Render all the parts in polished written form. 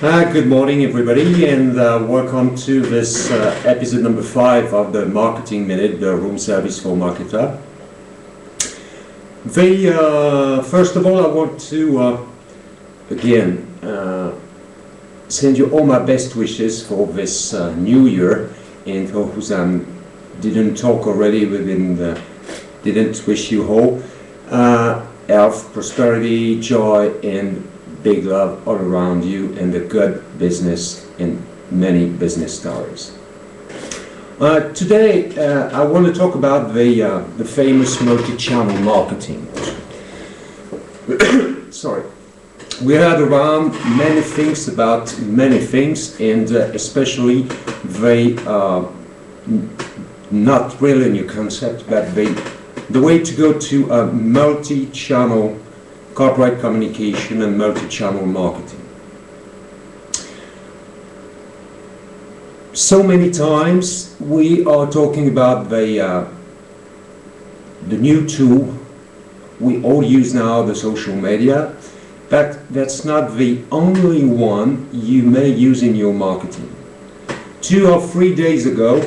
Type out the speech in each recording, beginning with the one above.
Good morning, everybody, and welcome to this episode number 5 of the Marketing Minute, the room service for marketer. First of all, I want to again send you all my best wishes for this new year, and for whose I didn't talk already didn't wish you all health, prosperity, joy, and big love all around you, and a good business and many business stories. Today I want to talk about the famous multi-channel marketing. Sorry. We heard around many things about many things, and especially not really a new concept, but the way to go to a multi-channel corporate communication and multi-channel marketing. So many times we are talking about the new tool we all use now, the social media, but that's not the only one you may use in your marketing. 2 or 3 days ago,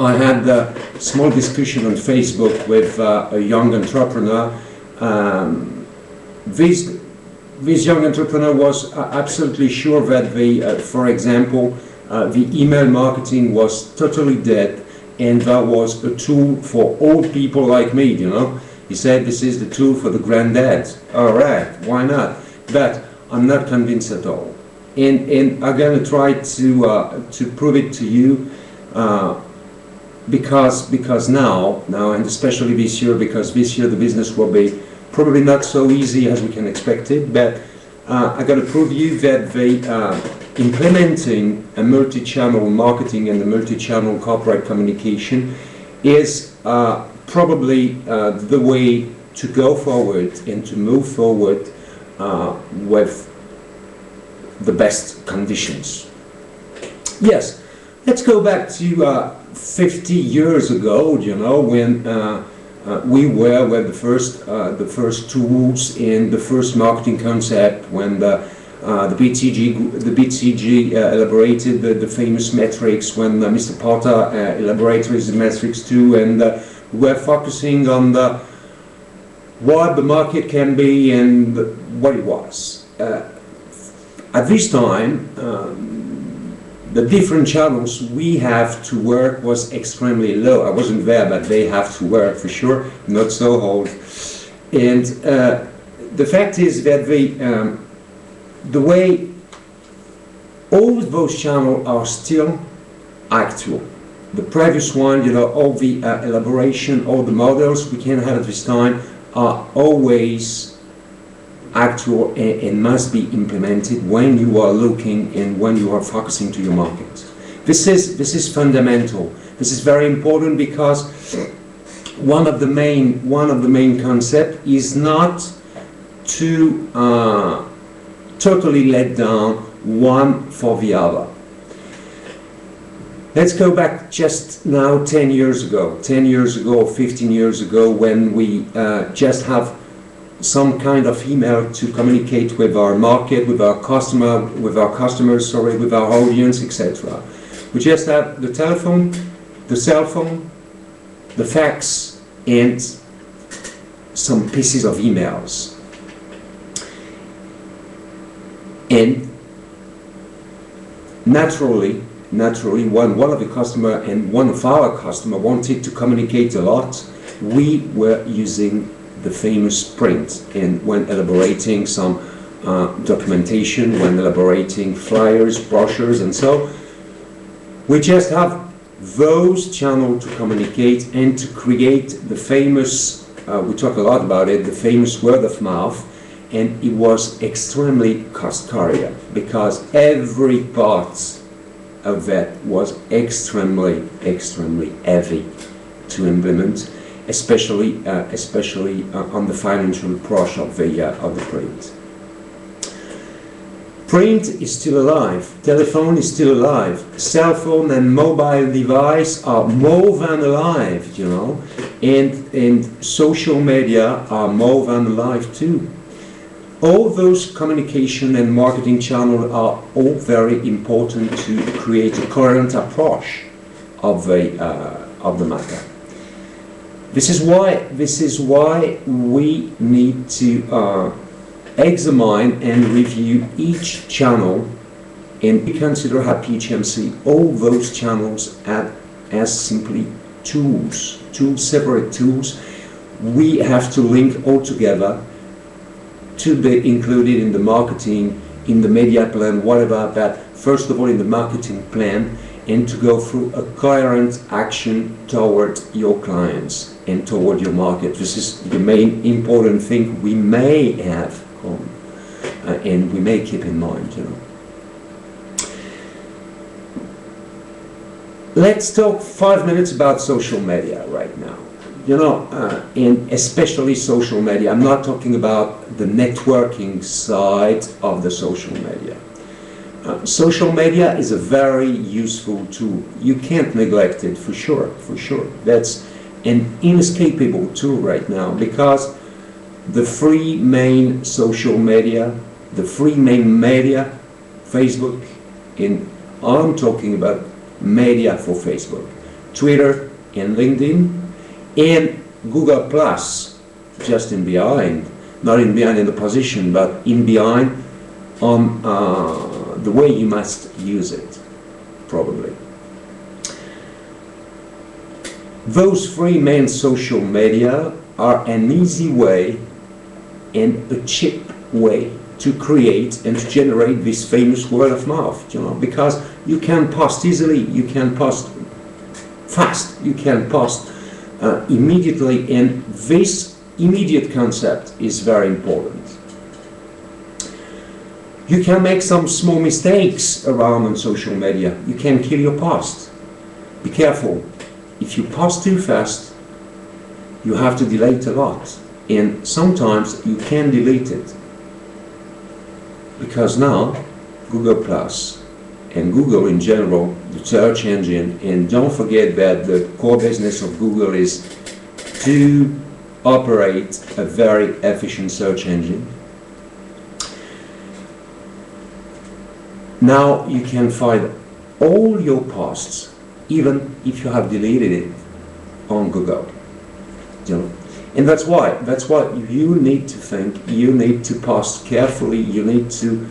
I had a small discussion on Facebook with a young entrepreneur. This young entrepreneur was absolutely sure that for example, the email marketing was totally dead, and that was a tool for old people like me, you know. He said this is the tool for the granddads. All right, why not? But I'm not convinced at all. And I'm going to try to prove it to you, because now, and especially this year, because this year the business will be probably not so easy as we can expect it, but I got to prove you that implementing a multi-channel marketing and a multi-channel corporate communication is probably the way to go forward and to move forward with the best conditions. Yes, let's go back to 50 years ago, you know, when we were with the first tools in the first marketing concept, when the BCG elaborated the famous metrics, when Mr. Potter elaborated the metrics too, and we're focusing on what the market can be and what it was. At this time, the different channels we have to work was extremely low. I wasn't there, but they have to work for sure, not so old. And the fact is that the way all those channels are still actual. The previous one, you know, all the elaboration, all the models we can have at this time are always actual and must be implemented when you are looking and when you are focusing to your market. This is fundamental. This is very important, because one of the main concept is not to totally let down one for the other. Let's go back just now 10 years ago, 15 years ago, when we just have some kind of email to communicate with our market, with our customers, with our audience, etc. We just have the telephone, the cell phone, the fax, and some pieces of emails. And naturally, one of the customer and one of our customer wanted to communicate a lot, we were using the famous print, and when elaborating some documentation, when elaborating flyers, brochures, and so, we just have those channels to communicate and to create the famous, we talk a lot about it, the famous word of mouth, and it was extremely cost-curious, because every part of that was extremely heavy to implement, especially on the financial approach of the print. Print is still alive, telephone is still alive, cell phone and mobile device are more than alive, you know, and social media are more than alive too. All those communication and marketing channels are all very important to create a coherent approach of the matter. This is why we need to examine and review each channel, and we consider at PHMC all those channels as simply tools, separate tools. We have to link all together to be included in the marketing, in the media plan, whatever, but first of all in the marketing plan, and to go through a coherent action toward your clients and toward your market. This is the main important thing we may have and we may keep in mind. Let's talk 5 minutes about social media right now. And especially social media. I'm not talking about the networking side of the social media. Social media is a very useful tool. You can't neglect it, for sure. That's an inescapable tool right now, because the three main social media, Facebook, and I'm talking about media for Facebook, Twitter and LinkedIn, and Google Plus, just in behind, not in behind in the position, but in behind on the way you must use it, probably. Those three main social media are an easy way and a cheap way to create and to generate this famous word of mouth, because you can post easily, you can post fast, you can post immediately, and this immediate concept is very important. You can make some small mistakes around on social media. You can kill your post. Be careful. If you post too fast, you have to delete a lot, and sometimes you can delete it, because now Google Plus and Google in general, the search engine, and don't forget that the core business of Google is to operate a very efficient search engine. Now you can find all your posts, even if you have deleted it, on Google. And that's why you need to think, you need to post carefully, you need to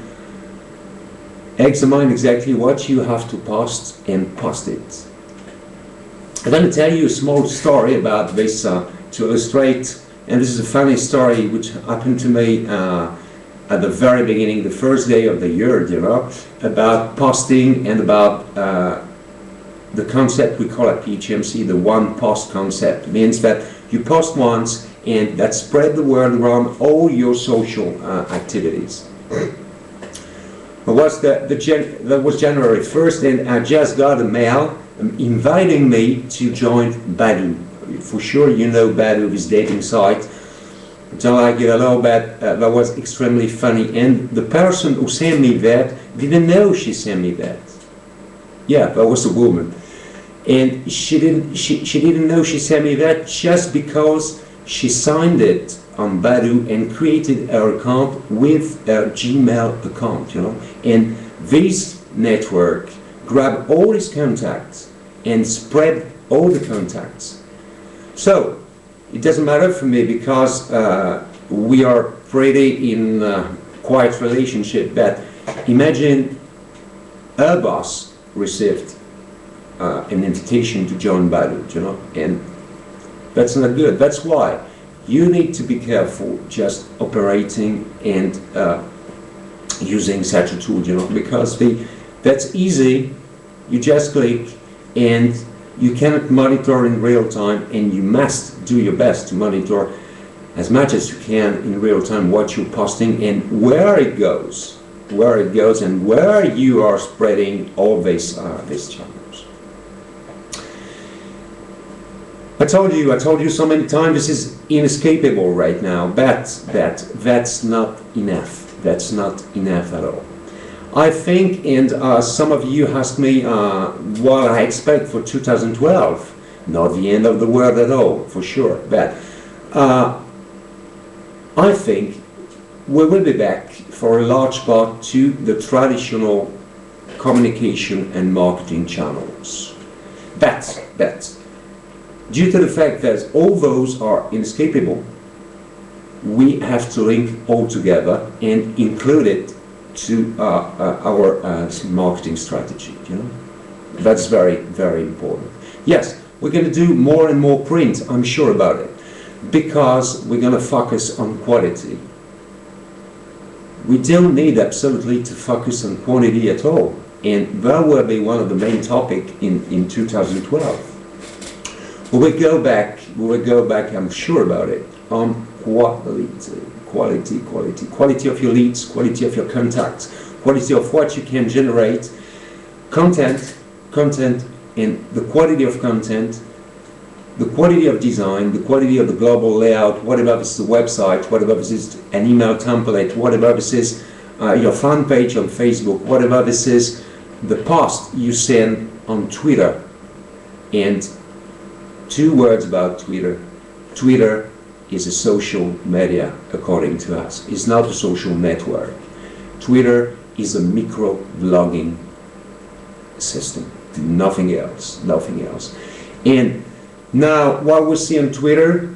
examine exactly what you have to post and post it. I'm going to tell you a small story about this to illustrate, and this is a funny story which happened to me at the very beginning, the first day of the year, about posting and about the concept we call at PHMC the one post concept. It means that you post once and that spread the word around all your social activities. That was January 1st, and I just got a mail inviting me to join Badoo. For sure you know Badoo, this dating site. Don't like it at all, but that was extremely funny. And the person who sent me that didn't know she sent me that. Yeah, that was a woman. And she didn't know she sent me that just because she signed it on Badoo and created her account with her Gmail account, And this network grabbed all his contacts and spread all the contacts. So it doesn't matter for me, because we are pretty in a quiet relationship, but imagine her boss received an invitation to join Badoo, and that's not good. That's why you need to be careful just operating and using such a tool, because that's easy. You just click and you cannot monitor in real time, and you must do your best to monitor as much as you can in real time what you're posting and where it goes, and where you are spreading all these channels. I told you so many times, this is inescapable right now, but that's not enough. That's not enough at all. I think, and some of you asked me what I expect for 2012. Not the end of the world at all, for sure, but I think we will be back for a large part to the traditional communication and marketing channels. But due to the fact that all those are inescapable, we have to link all together and include it to our marketing strategy. That's very, very important. Yes, we're going to do more and more print, I'm sure about it, because we're going to focus on quality. We don't need absolutely to focus on quantity at all, and that will be one of the main topics in 2012. We will go back, I'm sure about it, on quality of your leads, quality of your contacts, quality of what you can generate, content, and the quality of content, the quality of design, the quality of the global layout, whatever this is a website, whatever this is an email template, whatever this is your fan page on Facebook, whatever this is the post you send on Twitter. And 2 words about Twitter. Twitter is a social media, according to us. It's not a social network. Twitter is a micro-blogging system. Nothing else. And now, what we see on Twitter,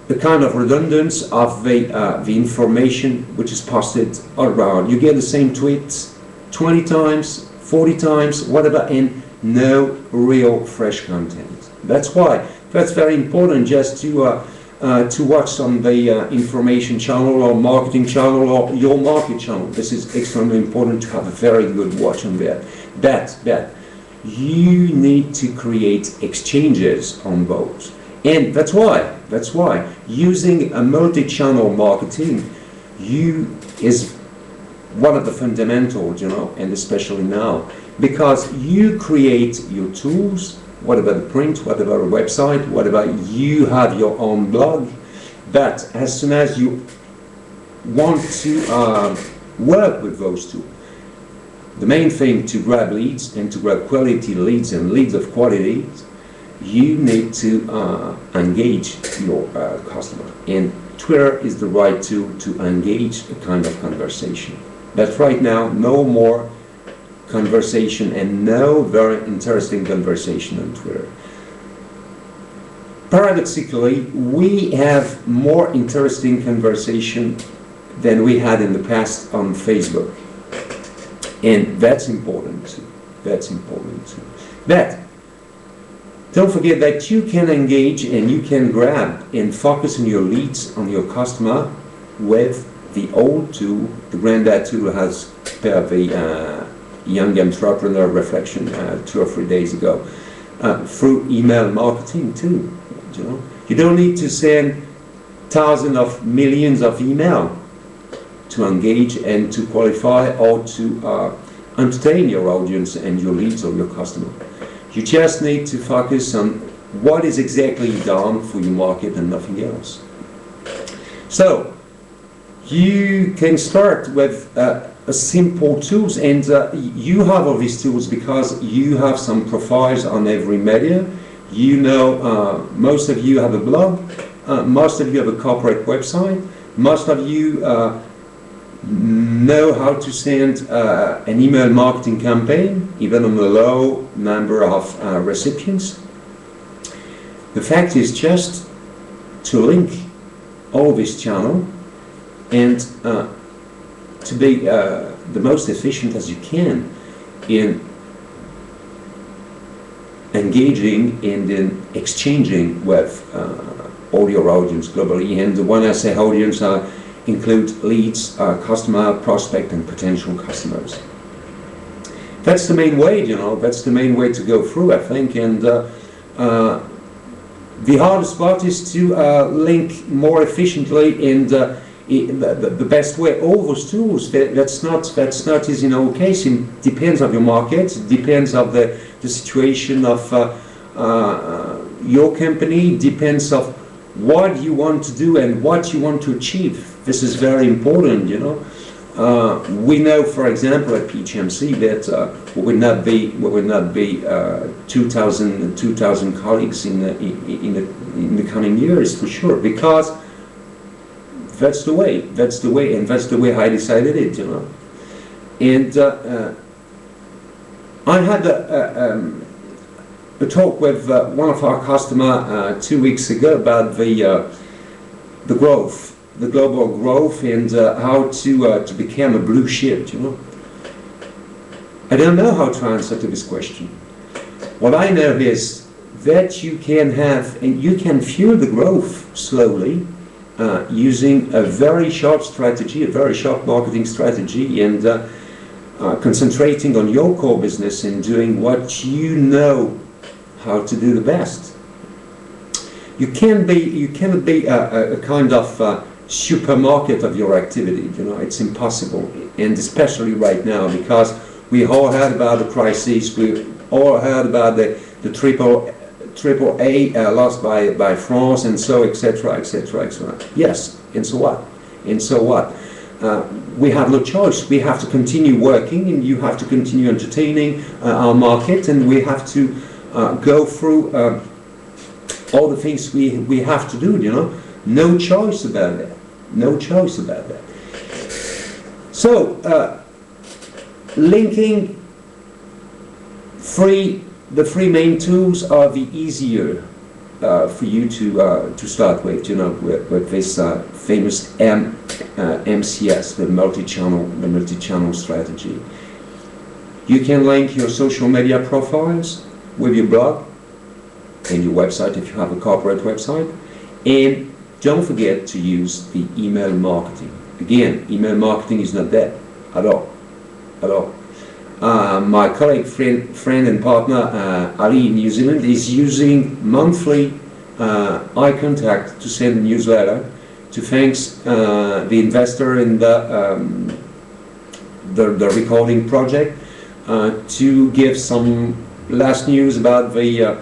the kind of redundance of the information which is posted around. You get the same tweets 20 times, 40 times, whatever, and no real fresh content. That's why that's very important, just to watch on the information channel or marketing channel or your market channel. This is extremely important to have a very good watch on that. That you need to create exchanges on both, and that's why using a multi-channel marketing is one of the fundamentals, and especially now, because you create your tools, whatever the print, whatever a website, whatever you have your own blog, but as soon as you want to work with those tools, the main thing to grab leads and to grab quality leads and leads of quality, you need to engage your customer. And Twitter is the right tool to engage a kind of conversation. But right now, no more conversation and no very interesting conversation on Twitter. Paradoxically, we have more interesting conversation than we had in the past on Facebook. And that's important too. But don't forget that you can engage and you can grab and focus on your leads, on your customer, with the old tool, the granddad tool has prepared the Young Entrepreneur Reflection 2 or 3 days ago, through email marketing too. You don't need to send thousands of millions of email to engage and to qualify or to entertain your audience and your leads or your customer. You just need to focus on what is exactly done for your market and nothing else. So you can start with simple tools, and you have all these tools because you have some profiles on every media. Most of you have a blog, most of you have a corporate website, most of you know how to send an email marketing campaign, even on a low number of recipients. The fact is just to link all this channel and to be the most efficient as you can in engaging and in exchanging with all your audience globally. And when I say audience, include leads, customer, prospect, and potential customers. That's the main way, that's the main way to go through, I think. And the hardest part is to link more efficiently and the best way all those tools. That's not easy in our case. It depends on your market, it depends on the situation of your company, it depends of what you want to do and what you want to achieve. This is very important, We know, for example, at PHMC that we will not be 2,000 colleagues in the coming years, for sure, because that's the way, and that's the way I decided it, you know. And I had a talk with one of our customers 2 weeks ago about the growth, the global growth, and how to become a blue chip, you know. I don't know how to answer to this question. What I know is that you can have, and you can fuel the growth slowly using a very sharp strategy, a very sharp marketing strategy, and concentrating on your core business and doing what you know how to do the best. You cannot be a kind of supermarket of your activity, you know, it's impossible, and especially right now, because we all heard about the crisis, we all heard about the triple A lost by France, and so etc., etc., etc. Yes, and so what? And so what? We have no choice. We have to continue working, and you have to continue entertaining our market, and we have to go through all the things we have to do, you know. No choice about that. No choice about that. So, linking the three main tools are the easier for you to start with, you know, with this famous MCS, the multi-channel strategy. You can link your social media profiles with your blog and your website if you have a corporate website, and don't forget to use the email marketing. Again, email marketing is not dead at all, at all. My colleague, friend and partner Ali in New Zealand is using monthly eye contact to send a newsletter to thank the investor in the recording project, to give some last news about the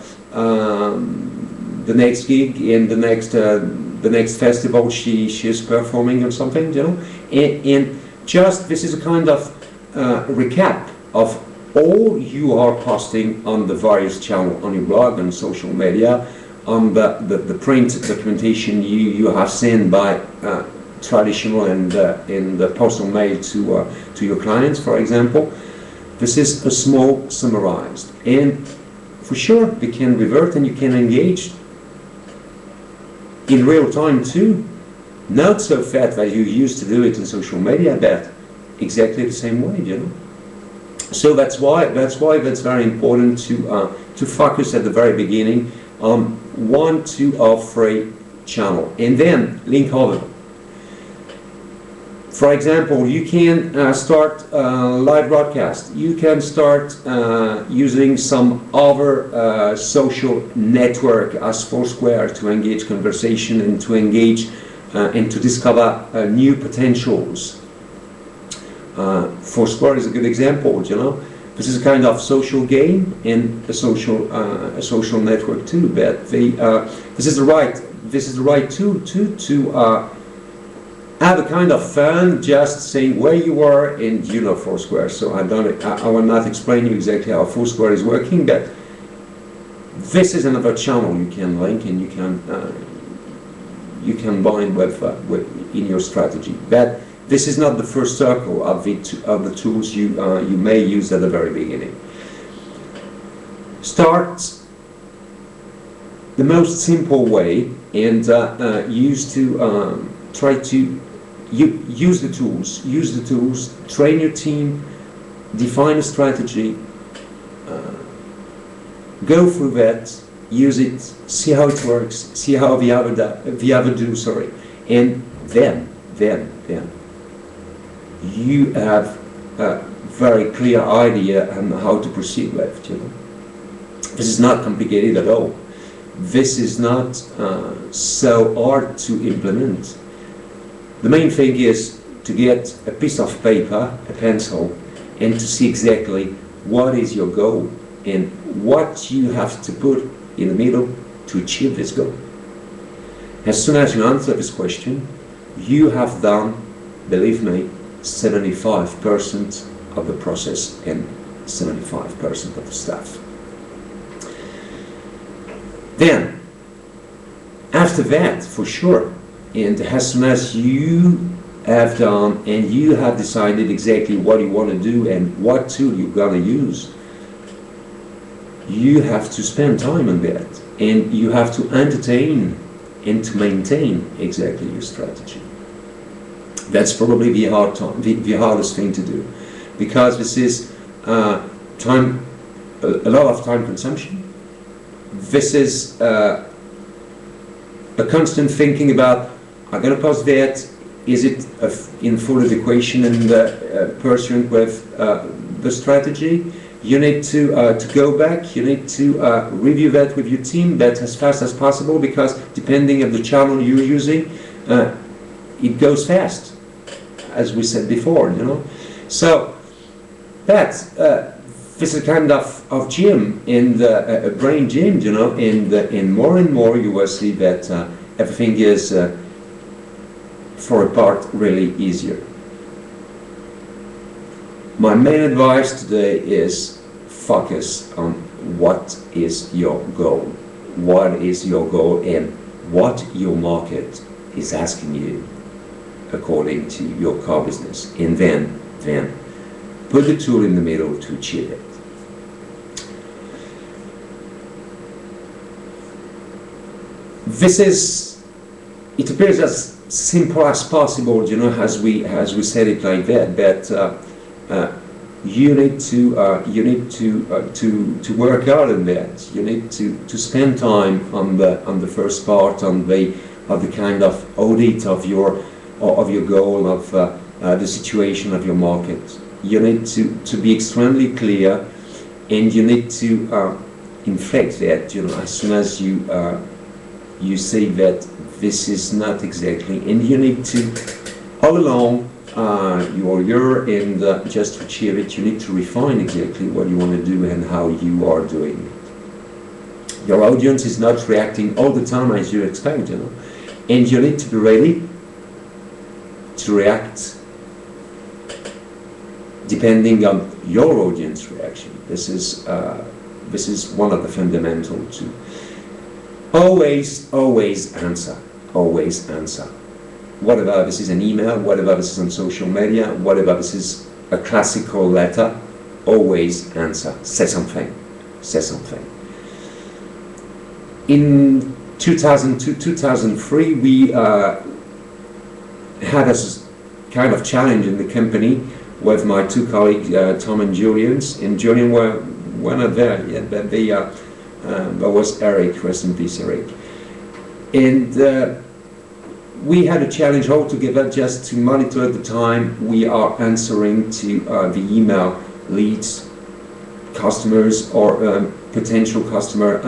next gig and the next festival she is performing or something, you know. And just this is a kind of recap of all you are posting on the various channels, on your blog, on social media, on the print documentation you have sent by traditional and the postal mail to your clients, for example. This is a small summarized, and for sure they can revert and you can engage in real time too. Not so fast that you used to do it in social media, but exactly the same way, you know. So that's why that's very important to focus at the very beginning on 1, 2, or 3 channel, and then link over. For example, you can start live broadcast. You can start using some other social network as Foursquare to engage conversation and to engage and to discover new potentials. Foursquare is a good example, you know. This is a kind of social game and a social network too. But this is the right tool to have a kind of fun, just saying where you are, and you know Foursquare. So I will not explain you exactly how Foursquare is working, but this is another channel you can link and you can bind with in your strategy. But this is not the first circle of the tools you may use at the very beginning. Start the most simple way and try to use the tools, train your team, define a strategy, go through that, use it, see how it works, see how the other do, and then you have a very clear idea on how to proceed with, you know. This is not complicated at all. This is not so hard to implement. The main thing is to get a piece of paper, a pencil, and to see exactly what is your goal and what you have to put in the middle to achieve this goal. As soon as you answer this question, you have done, believe me, 75% of the process and 75% of the stuff. Then, after that, for sure, And as soon as you have done and you have decided exactly what you want to do and what tool you're going to use, you have to spend time on that, and you have to entertain and to maintain exactly your strategy. That's probably the hardest thing to do, because this is time, a lot of time consumption. This is a constant thinking about, I'm going to post that, is it in full equation and pursuant with the strategy? You need to go back, you need to review that with your team that as fast as possible, because depending on the channel you're using, it goes fast, as we said before, you know. So that's this is kind of gym in the a brain gym, you know, and more you will see that everything is for a part really easier. My main advice today is focus on what is your goal. What is your goal and what your market is asking you according to your core business. And then put the tool in the middle to achieve it. This is, it appears as simple as possible, you know, as we said it like that, but you need to work out on that. You need to spend time on the first part, on the kind of audit of your goal, of the situation of your market. You need to be extremely clear, and you need to inflect that, you know, as soon as you say that this is not exactly, and you need to all along your year, and just to achieve it, you need to refine exactly what you want to do and how you are doing it. Your audience is not reacting all the time as you expect, you know, and you need to be ready to react depending on your audience reaction. This is one of the fundamental too. Always answer. Always answer. Whatever this is an email, whatever this is on social media, whatever this is a classical letter, always answer. Say something. Say something. In 2002, 2003, we had a kind of challenge in the company with my two colleagues, Tom and Julian. And Julian were not there yet, but there was Eric, rest in peace, Eric. And we had a challenge altogether just to monitor at the time we are answering to the email leads, customers or potential customer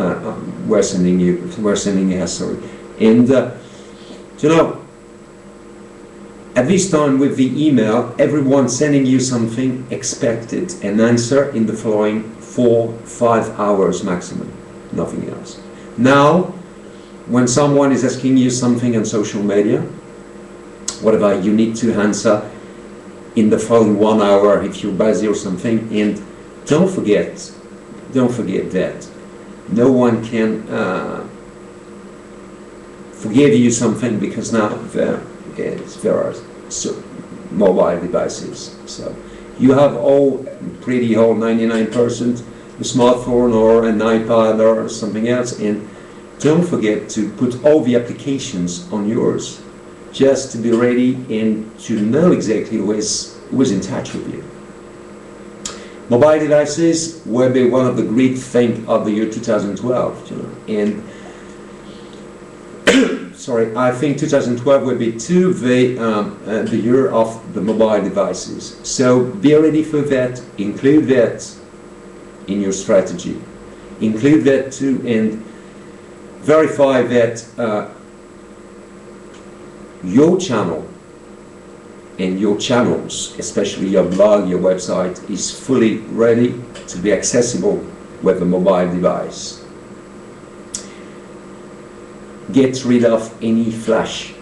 were sending us, sorry. And you know, at this time with the email, everyone sending you something expected an answer in the following 4-5 hours maximum, nothing else. Now, when someone is asking you something on social media, whatever, you need to answer in the following 1 hour if you're busy or something. And don't forget that no one can forgive you something, because now there are mobile devices. So you have all 99% a smartphone or an iPad or something else, and don't forget to put all the applications on yours, just to be ready and to know exactly who is in touch with you. Mobile devices will be one of the great things of the year 2012, you know, and sorry, I think 2012 will be too the year of the mobile devices. So be ready for that. Include that in your strategy. Include that too, and verify that your channel and your channels, especially your blog, your website, is fully ready to be accessible with a mobile device. Get rid of any flash.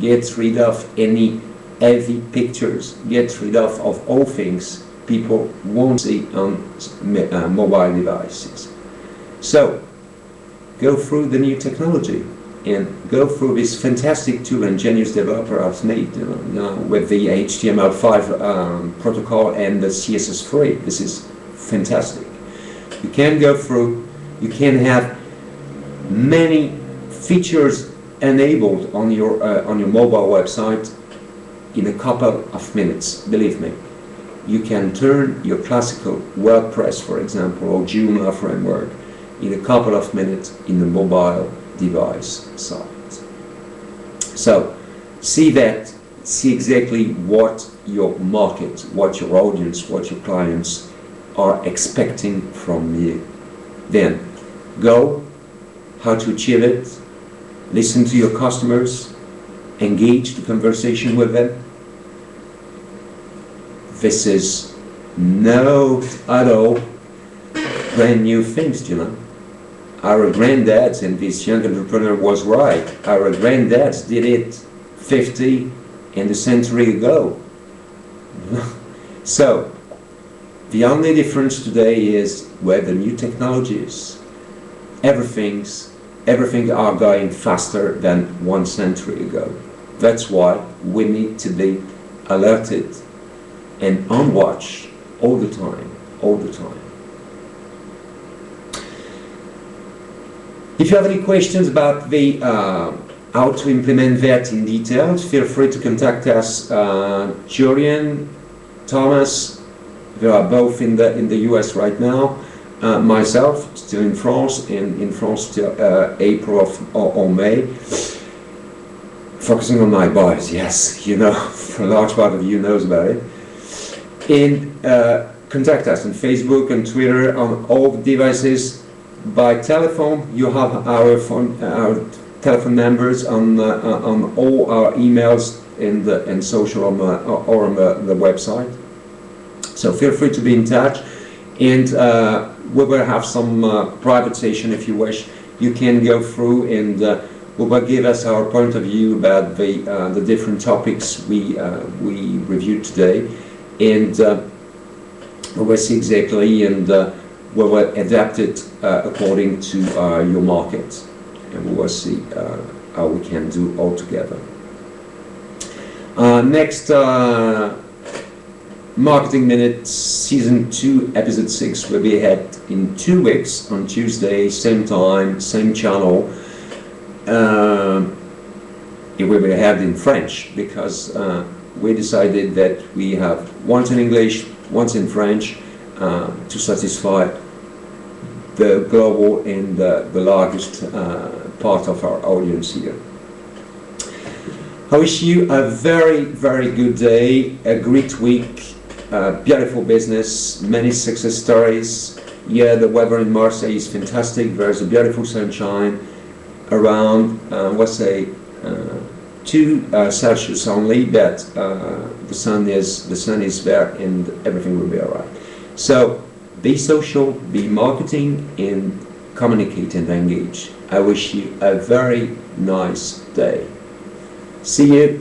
Get rid of any heavy pictures. Get rid of all things people won't see on mobile devices. So, go through the new technology. and go through this fantastic tool and genius developer has made, with the HTML5 protocol and the CSS3. This is fantastic. You can go through, you can have many features enabled on your mobile website in a couple of minutes. Believe me, you can turn your classical WordPress, for example, or Joomla framework in a couple of minutes in a mobile device site. So see exactly what your market, what your audience, what your clients are expecting from you. Then go how to achieve it, listen to your customers, engage the conversation with them. This is not at all brand new things, Our granddads, and this young entrepreneur was right, our granddads did it 50 and a century ago. So, the only difference today is where the new technologies, everything are going faster than 1 century ago. That's why we need to be alerted and on watch all the time. If you have any questions about the how to implement that in detail, feel free to contact us. Julian, Thomas, they are both in the US right now. Myself, still in France, and in France till April or May. Focusing on my boys, yes, a large part of you knows about it. And contact us on Facebook and Twitter, on all the devices. By telephone, you have our telephone numbers on all our emails and social or on the website. So feel free to be in touch, and we will have some private session if you wish. You can go through and we will give us our point of view about the different topics we reviewed today, and we will see exactly, and we will adapt it according to your market, and we will see how we can do all together. Next Marketing Minute Season 2 Episode 6 will be ahead in 2 weeks on Tuesday, same time, same channel. It will be ahead in French because we decided that we have once in English, once in French, to satisfy the global and the largest part of our audience here. I wish you a very, very good day, a great week, beautiful business, many success stories. Yeah, the weather in Marseille is fantastic. There's a beautiful sunshine around, let's say, 2 Celsius only, but the sun is there and everything will be all right. So be social, be marketing, and communicate and engage. I wish you a very nice day. See you.